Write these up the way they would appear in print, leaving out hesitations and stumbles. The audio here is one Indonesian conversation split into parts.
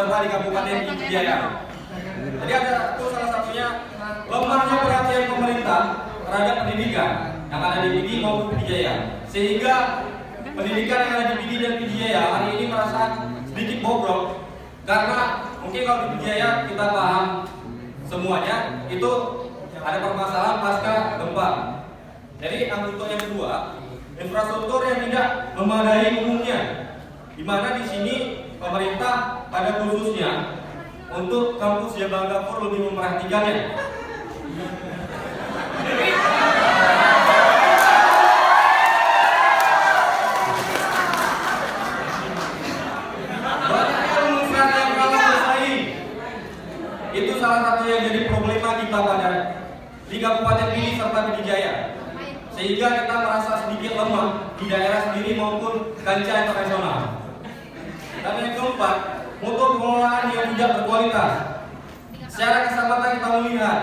serta di Kabupaten Pidi Jaya. Jadi ada itu salah satunya lemahnya perhatian pemerintah terhadap pendidikan yang ada di Pidi maupun Pidi Jaya, sehingga pendidikan yang ada di Pidi dan Pidi Jaya hari ini merasa sedikit bobrok karena mungkin kalau di Pidi Jaya kita paham semuanya itu ada permasalahan pasca gempa. Jadi untuk yang kedua, infrastruktur yang tidak memadai umumnya, di mana di sini pemerintah pada khususnya untuk kampus Jabal Gafur lebih memperhatikannya. Banyaknya lulusan yang kalah bersaing, itu salah satu yang jadi problema kita pada di Kabupaten Pidi serta Pidi Jaya, sehingga kita merasa sedikit lemah di daerah sendiri maupun kancah internasional. Dan yang keempat, mutu pengelolaan yang tidak berkualitas. Secara kesempatan kita melihat,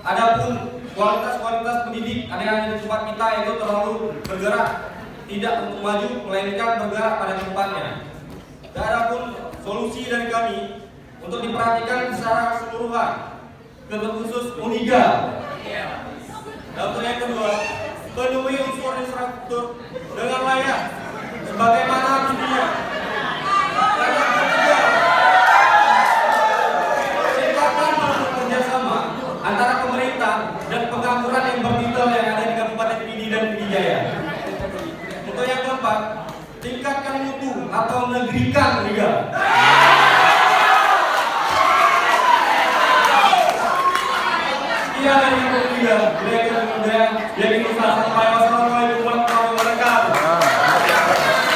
adapun kualitas pendidik ada yang di tempat kita itu terlalu bergerak, tidak untuk maju, melainkan bergerak pada tempatnya. Dan adapun solusi dari kami untuk diperhatikan secara keseluruhan, terkhusus Uniga. Dan untuk yang kedua, penuhi unsur infrastruktur dengan layak, sebagaimana dunia. Dan yang ketiga, ciptakan kerjasama antara pemerintah dan pengangguran yang bertitel yang ada di Kabupaten Pidi dan Pidi Jaya. Untuk yang keempat, tingkatkan mutu atau negerikan Liga. Sekian dari yang ketiga, budaya jadi usaha sampai